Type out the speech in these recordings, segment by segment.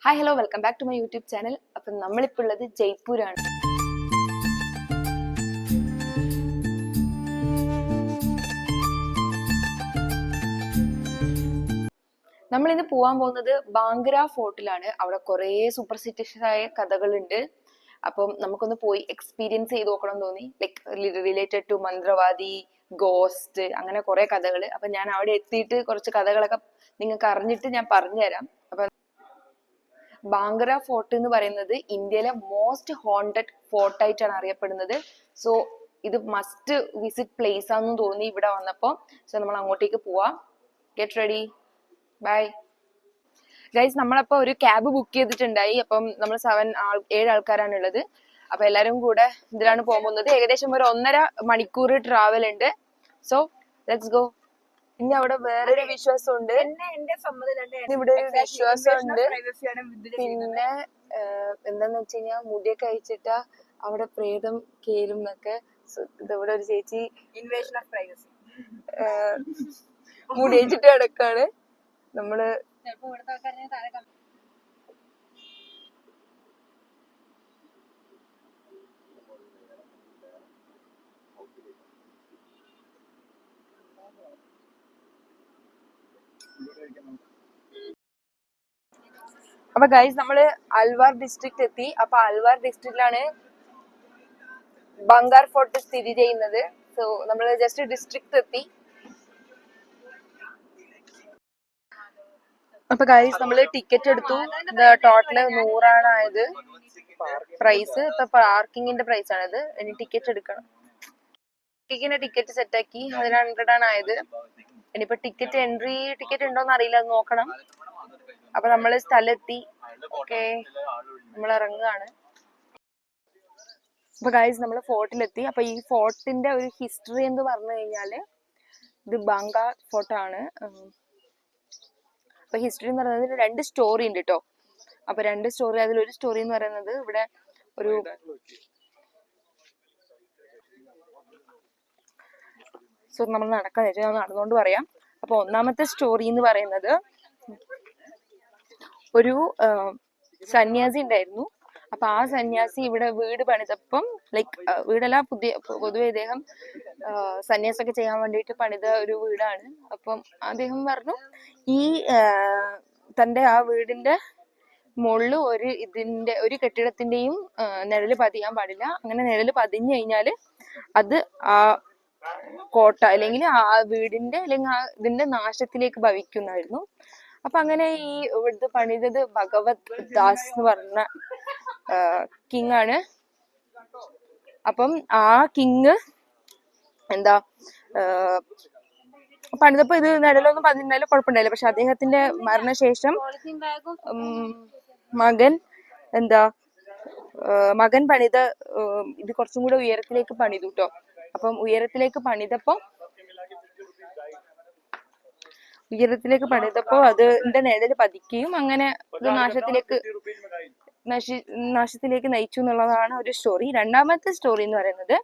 Hi hello welcome back to my YouTube channel. അപ്പം നമ്മളിപ്പോൾ ഉള്ളത് ജയ്പൂരാണ്. നമ്മളിന്ന് പോകാൻ പോകുന്നത് ബാംഗ്ര ഫോർട്ടിലാണ്. അവിടെ കുറേ സൂപ്പർസ്റ്റിഷ്യസ് ആയ കഥകളുണ്ട്. അപ്പം നമുക്കൊന്ന് പോയി എക്സ്പീരിയൻസ് ചെയ്ത് നോക്കണം തോന്നി. ലൈക്ക് റിലേറ്റഡ് ടു മന്ത്രവാദി, ഗോസ്റ്റ്, അങ്ങനെ കുറെ കഥകൾ. അപ്പൊ ഞാൻ അവിടെ എത്തിയിട്ട് കുറച്ച് കഥകളൊക്കെ നിങ്ങൾക്ക് അറിഞ്ഞിട്ട് ഞാൻ പറഞ്ഞുതരാം. അപ്പൊ ബാംഗ്ര ഫോർട്ട് എന്ന് പറയുന്നത് ഇന്ത്യയിലെ മോസ്റ്റ് ഹോണ്ടഡ് ഫോർട്ട് ആയിട്ടാണ് അറിയപ്പെടുന്നത്. സോ ഇത് മസ്റ്റ് വിസിറ്റ് പ്ലേസ് ആണെന്ന് തോന്നി ഇവിടെ വന്നപ്പോൾ. സോ നമ്മൾ അങ്ങോട്ടേക്ക് പോവാം. Get ready, bye guys. നമ്മളപ്പോ ഒരു ക്യാബ് ബുക്ക് ചെയ്തിട്ടുണ്ടായി. അപ്പം നമ്മൾ 7 ആൾക്കാരാണ് ഉള്ളത്. അപ്പൊ എല്ലാരും കൂടെ ഇതിലാണ് പോകുന്നത്. ഏകദേശം ഒരു 1.5 മണിക്കൂർ ട്രാവൽ ഉണ്ട്. So let's go. ഇനി അവിടെ വേറൊരു വിശ്വാസം ഉണ്ട്, ഇവിടെ ഒരു വിശ്വാസം ഉണ്ട്. പിന്നെ എന്താന്ന് വെച്ച് കഴിഞ്ഞാൽ മുടിയൊക്കെ അയച്ചിട്ടാ അവിടെ പ്രേതം കേരും എന്നൊക്കെ. ഇതവിടെ ഒരു ചേച്ചി ഇൻവേഷൻ ഓഫ് പ്രൈവസി മുടി അയച്ചിട്ട് കിടക്കാണ്. നമ്മള് അപ്പൊ ഗൈസ് നമ്മള് അൽവാർ ഡിസ്ട്രിക്ട് എത്തി. അപ്പൊ അൽവാർ ഡിസ്ട്രിക്റ്റിലാണ് ബംഗാർ ഫോർട്ട് സ്ഥിതി ചെയ്യുന്നത്. സോ നമ്മള് ജസ്റ്റ് ഡിസ്ട്രിക്ട് എത്തി. അപ്പൊ ഗൈസ് നമ്മള് ടിക്കറ്റ് എടുത്തു. ടോട്ടല് 100 ആയത് പ്രൈസ്. ഇപ്പൊ പാർക്കിങ്ങിന്റെ പ്രൈസ് ആണിത്. ഇനി ടിക്കറ്റ് എടുക്കണം. ടിക്കറ്റ് സെറ്റാക്കി 100 ആയത്. ഇനിയിപ്പോ ടിക്കറ്റ് ഉണ്ടോന്ന് അറിയില്ല, അത് നോക്കണം. അപ്പൊ നമ്മള് സ്ഥലത്തി. ഓക്കെ, നമ്മൾ ഇറങ്ങുകയാണ്. അപ്പൊ ഗൈസ് നമ്മള് ഫോർട്ടിലെത്തി. അപ്പൊ ഈ ഫോർട്ടിന്റെ ഒരു ഹിസ്റ്ററി എന്ന് പറഞ്ഞു കഴിഞ്ഞാല് ഇത് ബാംഗ്ര ഫോർട്ടാണ്. അപ്പൊ ഹിസ്റ്ററി എന്ന് പറയുന്നത് 2 സ്റ്റോറി ഉണ്ട് കേട്ടോ. അപ്പൊ 2 സ്റ്റോറി, അതിലൊരു സ്റ്റോറി എന്ന് പറയുന്നത് ഇവിടെ ഒരു സോ നമ്മൾ നടക്കാൻ വെച്ചാൽ നടന്നുകൊണ്ട് പറയാം. അപ്പൊ ഒന്നാമത്തെ സ്റ്റോറി എന്ന് പറയുന്നത് ഒരു സന്യാസി ഉണ്ടായിരുന്നു. അപ്പൊ ആ സന്യാസി ഇവിടെ വീട് പണിതപ്പം, ലൈക്ക് വീടല്ല, പൊതുവെ ഇദ്ദേഹം സന്യാസമൊക്കെ ചെയ്യാൻ വേണ്ടിയിട്ട് പണിത ഒരു വീടാണ്. അപ്പം അദ്ദേഹം പറഞ്ഞു ഈ തന്റെ ആ വീടിന്റെ മുകളിൽ ഒരു കെട്ടിടത്തിന്റെയും നിഴല് പതിയാൻ പാടില്ല. അങ്ങനെ നിഴല് പതിഞ്ഞു കഴിഞ്ഞാല് അത് ആ കോട്ട അല്ലെങ്കിൽ ആ വീടിന്റെ അല്ലെങ്കിൽ ആ ഇതിന്റെ നാശത്തിലേക്ക് ഭവിക്കുന്നായിരുന്നു. അപ്പൊ അങ്ങനെ ഈ ഇവിടുത്തെ പണിതത് ഭഗവത് ദാസ് എന്ന് പറഞ്ഞ കിങ് ആണ്. അപ്പം ആ കിങ് എന്താ പണിതപ്പോ ഇത് നിഴലൊന്നും പതിഞ്ഞാലും കുഴപ്പമുണ്ടായില്ല. പക്ഷെ അദ്ദേഹത്തിന്റെ മരണശേഷം മകൻ പണിത ഇത് കുറച്ചും കൂടെ ഉയരത്തിലേക്ക് പണിതു കേട്ടോ. അപ്പം ഉയരത്തിലേക്ക് പണിതപ്പോ അതിന്റെ നിഴല് പതിക്കുകയും അങ്ങനെ ഇത് നാശത്തിലേക്ക് നയിച്ചു എന്നുള്ളതാണ് ഒരു സ്റ്റോറി. രണ്ടാമത്തെ സ്റ്റോറി എന്ന് പറയുന്നത്,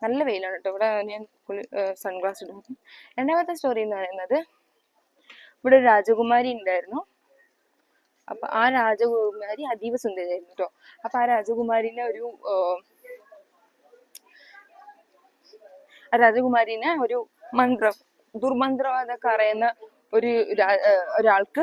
നല്ല വെയിലാണ് കേട്ടോ ഇവിടെ, ഞാൻ സൺഗ്ലാസ് ഇടുന്നു. രണ്ടാമത്തെ സ്റ്റോറി എന്ന് പറയുന്നത് ഇവിടെ ഒരു രാജകുമാരി ഉണ്ടായിരുന്നു. അപ്പൊ ആ രാജകുമാരി അതീവ സുന്ദരിയായിരുന്നു കേട്ടോ. അപ്പൊ ആ രാജകുമാരിനെ ഒരു ദുർമന്ത്രവാദമൊക്കെ അറിയുന്ന ഒരാൾക്ക്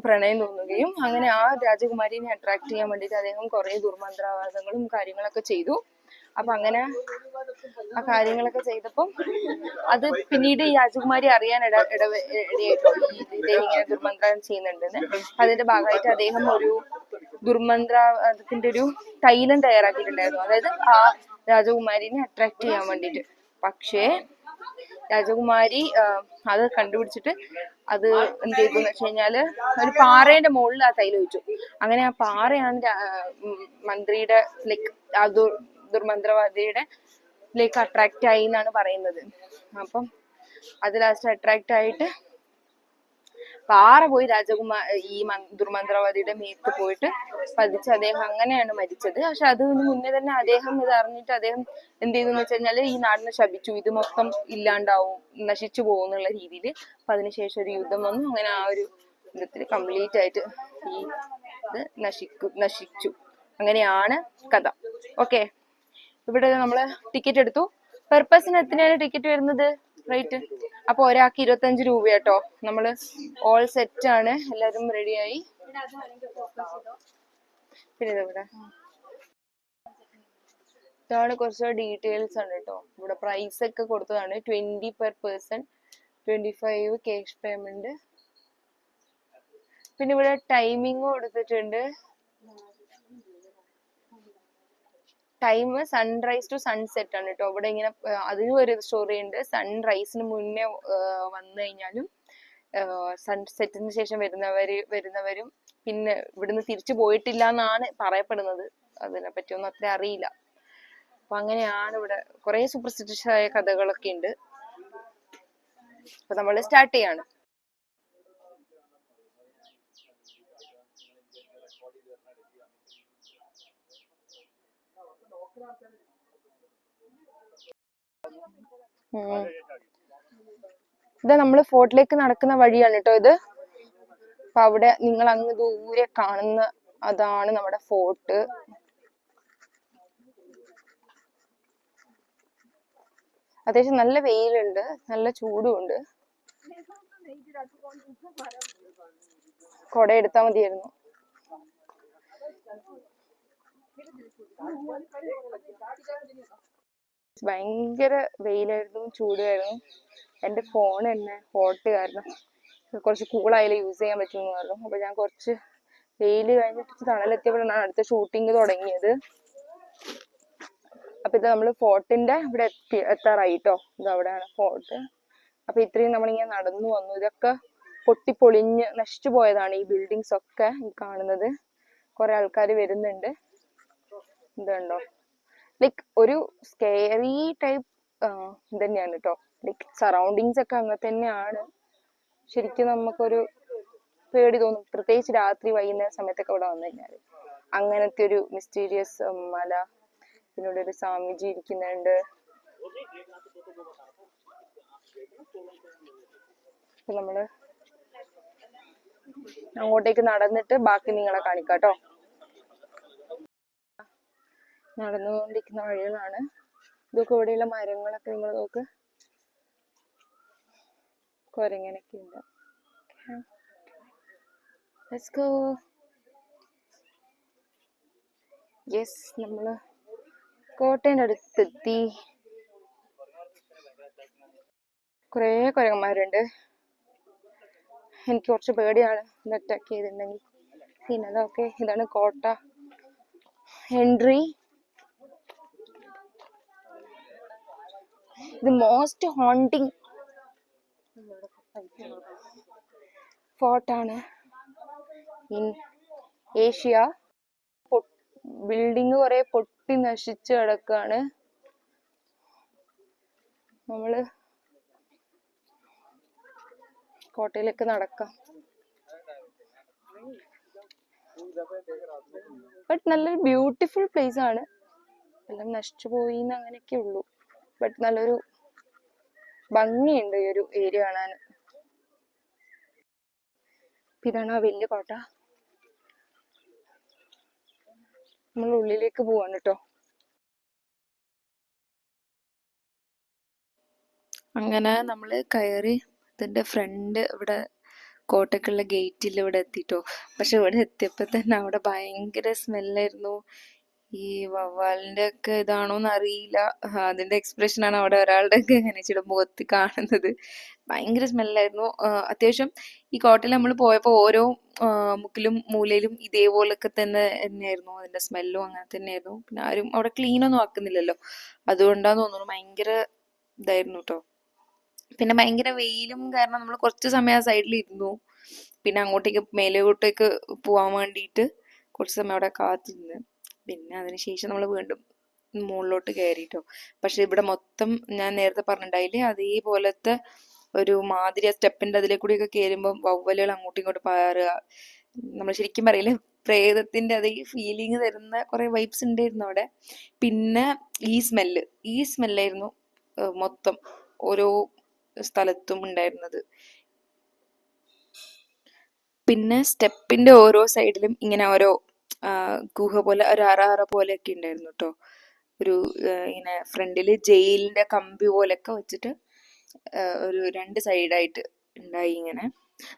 പ്രണയം തോന്നുകയും അങ്ങനെ ആ രാജകുമാരിനെ അട്രാക്ട് ചെയ്യാൻ വേണ്ടിയിട്ട് അദ്ദേഹം കുറെ ദുർമന്ത്രവാദങ്ങളും കാര്യങ്ങളൊക്കെ ചെയ്തു. അപ്പൊ അങ്ങനെ ആ കാര്യങ്ങളൊക്കെ ചെയ്തപ്പം അത് പിന്നീട് ഈ രാജകുമാരി അറിയാൻ ഇടയായിട്ടോ, ഇദ്ദേഹം ഇങ്ങനെ ദുർമന്ത്രം ചെയ്യുന്നുണ്ടെന്ന്. അതിന്റെ ഭാഗമായിട്ട് അദ്ദേഹം ഒരു ദുർമന്ത്രത്തിന്റെ ഒരു തൈലം തയ്യാറാക്കിയിട്ടുണ്ടായിരുന്നു, അതായത് ആ രാജകുമാരിനെ അട്രാക്ട് ചെയ്യാൻ വേണ്ടിയിട്ട്. പക്ഷേ രാജകുമാരി അത് കണ്ടുപിടിച്ചിട്ട് അത് എന്ത് ചെയ്തു എന്ന് വെച്ച് കഴിഞ്ഞാല് ഒരു പാറയുടെ മുകളിൽ ആ തൈലം ഒഴിച്ചു. അങ്ങനെ ആ പാറയാണ് മന്ത്രിയുടെ ലൈക്ക് ആ ദുർമന്ത്രവാദിയുടെ ലേക്ക് അട്രാക്ട് ആയി എന്നാണ് പറയുന്നത്. അപ്പം അത് ലാസ്റ്റ് അട്രാക്ട് ആയിട്ട് പാറ പോയി ഈ ദുർമന്ത്രവാദിയുടെ മേത്ത് പോയിട്ട് പതിച്ച് അദ്ദേഹം അങ്ങനെയാണ് മരിച്ചത്. പക്ഷെ അതിന് മുന്നേ തന്നെ അദ്ദേഹം ഇത് അറിഞ്ഞിട്ട് അദ്ദേഹം എന്ത് ചെയ്തു എന്ന് വെച്ച് കഴിഞ്ഞാല് ഈ നാടിനെ ശപിച്ചു, ഇത് മൊത്തം ഇല്ലാണ്ടാവും, നശിച്ചു പോകും എന്നുള്ള രീതിയിൽ. അപ്പൊ അതിനുശേഷം ഒരു യുദ്ധം വന്നു. അങ്ങനെ ആ ഒരു യുദ്ധത്തിൽ കംപ്ലീറ്റ് ആയിട്ട് ഈ ഇത് നശിച്ചു. അങ്ങനെയാണ് കഥ. ഓക്കെ, ഇവിടെ നമ്മൾ ടിക്കറ്റ് എടുത്തു. പെർ പേഴ്സൺ എത്രയാണ് ടിക്കറ്റ് വരുന്നത് റേറ്റ്? അപ്പൊ ഒരാൾക്ക് 25 രൂപ കേട്ടോ. നമ്മള് ഓൾ സെറ്റ് ആണ്, എല്ലാരും റെഡിയായി. പിന്നെ ഇവിടെ ഇതാണ് കുറച്ച് ഡീറ്റെയിൽസ് ആണ് കേട്ടോ. ഇവിടെ പ്രൈസ് ഒക്കെ കൊടുത്തതാണ്. 20 പെർ പേഴ്സൺ, 25 ക്യാഷ് പേയ്മെന്റ്. പിന്നെ ഇവിടെ ടൈമിങ് കൊടുത്തിട്ടുണ്ട്. ടൈം സൺറൈസ് ടു സൺസെറ്റ് ആണ് കേട്ടോ. ഇവിടെ ഇങ്ങനെ അതിനും ഒരു സ്റ്റോറി ഉണ്ട്. സൺറൈസിന് മുന്നേ വന്നു കഴിഞ്ഞാലും സൺസെറ്റിന് ശേഷം വരുന്നവരും പിന്നെ ഇവിടുന്ന് തിരിച്ചു പോയിട്ടില്ല എന്നാണ് പറയപ്പെടുന്നത്. അതിനെ പറ്റിയൊന്നും അത്ര അറിയില്ല. അപ്പൊ അങ്ങനെയാണ്. ഇവിടെ കുറെ സൂപ്പർസ്റ്റിഷ്യസ് ആയ കഥകളൊക്കെ ഉണ്ട്. അപ്പൊ നമ്മൾ സ്റ്റാർട്ട് ചെയ്യാണ്. ഇത് നമ്മള് ഫോർട്ടിലേക്ക് നടക്കുന്ന വഴിയാണ് കേട്ടോ ഇത്. അപ്പൊ അവിടെ നിങ്ങൾ അങ്ങ് ദൂരെ കാണുന്ന അതാണ് നമ്മുടെ ഫോർട്ട്. അത്യാവശ്യം നല്ല വെയിലുണ്ട്, നല്ല ചൂടുമുണ്ട്. കൊട എടുത്താൽ മതിയായിരുന്നു. ഭയങ്കര വെയിലായിരുന്നു, ചൂടായിരുന്നു. എന്റെ ഫോൺ തന്നെ ഹോട്ട് കാരണം കുറച്ച് കൂളായാലും യൂസ് ചെയ്യാൻ പറ്റുമെന്ന് പറഞ്ഞു. അപ്പൊ ഞാൻ കുറച്ച് വെയിൽ കഴിഞ്ഞിട്ട് തണലെത്തിയപ്പോഴാണ് അടുത്ത ഷൂട്ടിങ് തുടങ്ങിയത്. അപ്പൊ ഇത് നമ്മള് ഫോർട്ടിന്റെ ഇവിടെ എത്താറായിട്ടോ. ഇത് അവിടെയാണ് ഫോർട്ട്. അപ്പൊ ഇത്രയും നമ്മളിങ്ങനെ നടന്നു വന്നു. ഇതൊക്കെ പൊട്ടിപ്പൊളിഞ്ഞ് നശിച്ചു പോയതാണ് ഈ ബിൽഡിങ്സ് ഒക്കെ കാണുന്നത്. കുറെ ആൾക്കാർ വരുന്നുണ്ട്. ഇതുണ്ടോ, ലൈക്ക് ഒരു സ്കെയറി ടൈപ്പ് തന്നെയാണ് കേട്ടോ. ലൈക്ക് സറൗണ്ടിങ്സ് ഒക്കെ അങ്ങനെ തന്നെയാണ്. ശരിക്കും നമുക്കൊരു പേടി തോന്നും, പ്രത്യേകിച്ച് രാത്രി വൈകുന്നേര സമയത്തൊക്കെ ഇവിടെ വന്നു കഴിഞ്ഞാല്. അങ്ങനത്തെ ഒരു മിസ്റ്റീരിയസ് മല. പിന്നീട് ഒരു സ്വാമിജി ഇരിക്കുന്നുണ്ട്. നമ്മള് അങ്ങോട്ടേക്ക് നടന്നിട്ട് ബാക്കി നിങ്ങളെ കാണിക്കാട്ടോ. നടന്നുകൊണ്ടിരിക്കുന്ന വഴികളാണ് ഇതൊക്കെ. ഇവിടെയുള്ള മരങ്ങളൊക്കെ നിങ്ങൾ നോക്ക്, കുരങ്ങനൊക്കെ ഉണ്ട്. Let's go. Yes, നമ്മള് കോട്ടേന്റെ അടുത്തെത്തി. കുറെ കുരങ്ങന്മാരുണ്ട്. എനിക്ക് കുറച്ച് പേടിയാണ് ഇത് അറ്റാക്ക് ചെയ്തിട്ടുണ്ടെങ്കിൽ. പിന്നെ അതൊക്കെ ഇതാണ് കോട്ട എൻട്രി. ഇത് മോസ്റ്റ് ഹോണ്ടിങ് ഫോർട്ടാണ് ഇൻ ഏഷ്യ. ബിൽഡിങ് കുറെ പൊട്ടി നശിച്ച് കിടക്കാണ്. നമ്മള് കോട്ടയിലേക്ക് നടക്കാം. ബട്ട് നല്ലൊരു ബ്യൂട്ടിഫുൾ പ്ലേസ് ആണ്. എല്ലാം നശിച്ചു പോയി അങ്ങനെയൊക്കെ ഉള്ളൂ. ബട്ട് നല്ലൊരു ഭംഗിയുണ്ട് ഈ ഒരു ഏരിയ കാണാൻ. ഇതാണ് ആ വലിയ കോട്ട. നമ്മൾ ഉള്ളിലേക്ക് പോവാണ് കേട്ടോ. അങ്ങനെ നമ്മള് കയറി ഇതിന്റെ ഫ്രണ്ട് ഇവിടെ കോട്ടക്കുള്ള ഗേറ്റിൽ ഇവിടെ എത്തിട്ടോ. പക്ഷെ ഇവിടെ എത്തിയപ്പോ തന്നെ അവിടെ ഭയങ്കര സ്മെല്ലായിരുന്നു. ഈ വവ്വാലിന്റെ ഒക്കെ ഇതാണോന്ന് അറിയില്ല. അതിന്റെ എക്സ്പ്രഷൻ ആണ് അവിടെ ഒരാളുടെ ഒക്കെ എങ്ങനെ മുഖത്ത് കാണുന്നത്. ഭയങ്കര സ്മെല്ലായിരുന്നു. അത്യാവശ്യം ഈ കോട്ടയിൽ നമ്മൾ പോയപ്പോ ഓരോ മുക്കിലും മൂലയിലും ഇതേപോലൊക്കെ തന്നെയായിരുന്നു അതിന്റെ സ്മെല്ലും അങ്ങനെ തന്നെയായിരുന്നു. പിന്നെ ആരും അവിടെ ക്ലീൻ ഒന്നും ആക്കുന്നില്ലല്ലോ, അതുകൊണ്ടാന്ന് തോന്നുന്നു. ഭയങ്കര ഇതായിരുന്നു കേട്ടോ. പിന്നെ ഭയങ്കര വെയിലും കാരണം നമ്മൾ കുറച്ച് സമയം ആ സൈഡിൽ ഇരുന്നു. പിന്നെ അങ്ങോട്ടേക്ക് മേലോട്ടേക്ക് പോവാൻ വേണ്ടിയിട്ട് കുറച്ച് സമയം അവിടെ കാത്തിരുന്ന്. പിന്നെ അതിനുശേഷം നമ്മൾ വീണ്ടും മുകളിലോട്ട് കയറിട്ടോ. പക്ഷെ ഇവിടെ മൊത്തം ഞാൻ നേരത്തെ പറഞ്ഞിട്ടുണ്ടായില്ലേ അതേപോലത്തെ ഒരു മാതിരി സ്റ്റെപ്പിന്റെ അതിലെ കൂടിയൊക്കെ കയറുമ്പോൾ വവ്വലുകൾ അങ്ങോട്ടും ഇങ്ങോട്ടും പാറുക. നമ്മൾ ശരിക്കും പറയില്ലേ പ്രേതത്തിന്റെ അതേ ഫീലിംഗ് തരുന്ന കുറെ വൈബ്സ് ഉണ്ടായിരുന്നു അവിടെ. പിന്നെ ഈ സ്മെല്ലായിരുന്നു മൊത്തം ഓരോ സ്ഥലത്തും ഉണ്ടായിരുന്നത്. പിന്നെ സ്റ്റെപ്പിന്റെ ഓരോ സൈഡിലും ഇങ്ങനെ ഓരോ ഗുഹ പോലെ ഒരു അറ പോലെയൊക്കെ ഉണ്ടായിരുന്നു കേട്ടോ. ഒരു ഇങ്ങനെ ഫ്രണ്ടില് ജയിലിന്റെ കമ്പി പോലെയൊക്കെ വെച്ചിട്ട് ഒരു രണ്ട് സൈഡായിട്ട് ഉണ്ടായി ഇങ്ങനെ.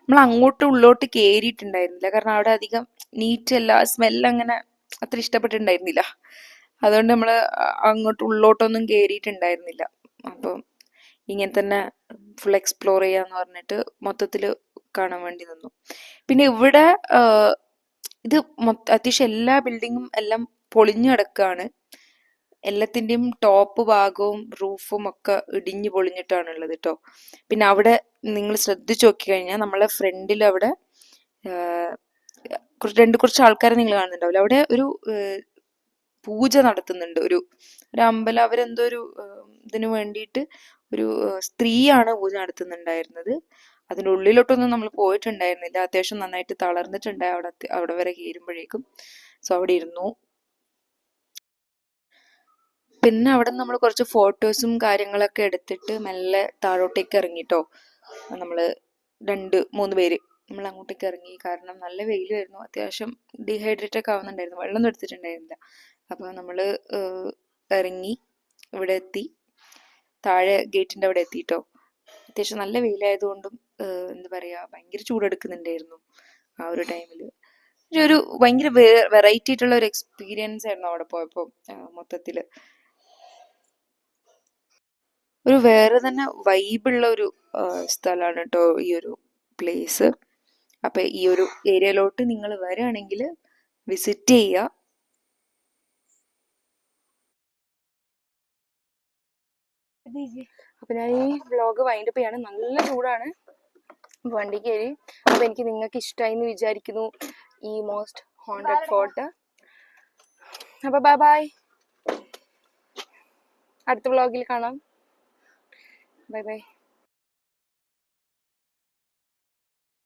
നമ്മൾ അങ്ങോട്ട് ഉള്ളോട്ട് കയറിയിട്ടുണ്ടായിരുന്നില്ല, കാരണം അവിടെ അധികം നീറ്റ് അല്ല, സ്മെല്ല് അങ്ങനെ അത്ര ഇഷ്ടപ്പെട്ടിട്ടുണ്ടായിരുന്നില്ല. അതുകൊണ്ട് നമ്മൾ അങ്ങോട്ട് ഉള്ളോട്ടൊന്നും കയറിയിട്ടുണ്ടായിരുന്നില്ല. അപ്പം ഇങ്ങനെ തന്നെ ഫുൾ എക്സ്പ്ലോർ ചെയ്യാന്ന് പറഞ്ഞിട്ട് മൊത്തത്തിൽ കാണാൻ വേണ്ടി നിന്നു. പിന്നെ ഇവിടെ ഇത് അത്യാവശ്യം എല്ലാ ബിൽഡിങ്ങും എല്ലാം പൊളിഞ്ഞു കിടക്കുകയാണ്. എല്ലാത്തിൻ്റെയും ടോപ്പ് ഭാഗവും റൂഫും ഒക്കെ ഇടിഞ്ഞു പൊളിഞ്ഞിട്ടാണ് ഉള്ളത് കേട്ടോ. പിന്നെ അവിടെ നിങ്ങൾ ശ്രദ്ധിച്ചു നോക്കി കഴിഞ്ഞാൽ നമ്മളെ ഫ്രണ്ടിൽ അവിടെ കുറച്ച് ആൾക്കാരെ നിങ്ങൾ കാണുന്നുണ്ടാവില്ല. അവിടെ ഒരു പൂജ നടത്തുന്നുണ്ട്. ഒരു അമ്പലം, അവരെന്തോ ഒരു ഇതിനു വേണ്ടിയിട്ട് ഒരു സ്ത്രീയാണ് പൂജ നടത്തുന്നുണ്ടായിരുന്നത്. അതിൻ്റെ ഉള്ളിലോട്ടൊന്നും നമ്മൾ പോയിട്ടുണ്ടായിരുന്നില്ല. അത്യാവശ്യം നന്നായിട്ട് തളർന്നിട്ടുണ്ടായി അവിടെ വരെ കയറുമ്പോഴേക്കും. സോ അവിടെ ഇരുന്നു. പിന്നെ അവിടെ നമ്മൾ കുറച്ച് ഫോട്ടോസും കാര്യങ്ങളൊക്കെ എടുത്തിട്ട് മെല്ലെ താഴോട്ടേക്ക് ഇറങ്ങിട്ടോ. നമ്മൾ 2-3 പേര് നമ്മൾ അങ്ങോട്ടേക്ക് ഇറങ്ങി. കാരണം നല്ല വെയിലായിരുന്നു, അത്യാവശ്യം ഡീഹൈഡ്രേറ്റ് ഒക്കെ ആവുന്നുണ്ടായിരുന്നു, വെള്ളമൊന്നും എടുത്തിട്ടുണ്ടായിരുന്നില്ല. അപ്പോൾ നമ്മൾ ഇറങ്ങി ഇവിടെ എത്തി, താഴെ ഗേറ്റിൻ്റെ അവിടെ എത്തിയിട്ടോ. അത്യാവശ്യം നല്ല വെയിലായതുകൊണ്ടും എന്താ പറയുക, ഭയങ്കര ചൂടെടുക്കുന്നുണ്ടായിരുന്നു ആ ഒരു ടൈമിൽ. ഒരു ഭയങ്കര വെറൈറ്റി ആയിട്ടുള്ള ഒരു എക്സ്പീരിയൻസ് ആയിരുന്നു അവിടെ പോയപ്പോൾ. മൊത്തത്തിൽ ഒരു വേറെ തന്നെ വൈബുള്ള ഒരു സ്ഥലമാണ് കേട്ടോ ഈ ഒരു പ്ലേസ്. അപ്പം ഈ ഒരു ഏരിയയിലോട്ട് നിങ്ങൾ വരികയാണെങ്കിൽ വിസിറ്റ് ചെയ്യുക. അപ്പം ഞാൻ ഈ വ്ലോഗ് വൈൻഡപ്പ് ചെയ്യാണ്. നല്ല ചൂടാണ്, വണ്ടി കയറി. അപ്പം എനിക്ക് നിങ്ങൾക്ക് ഇഷ്ടമായി എന്ന് വിചാരിക്കുന്നു ഈ മോസ്റ്റ് ഹോണ്ടഡ് ഫോർട്ട്. അപ്പം ബൈ ബൈ, അടുത്ത വ്ലോഗിൽ കാണാം. Bye bye.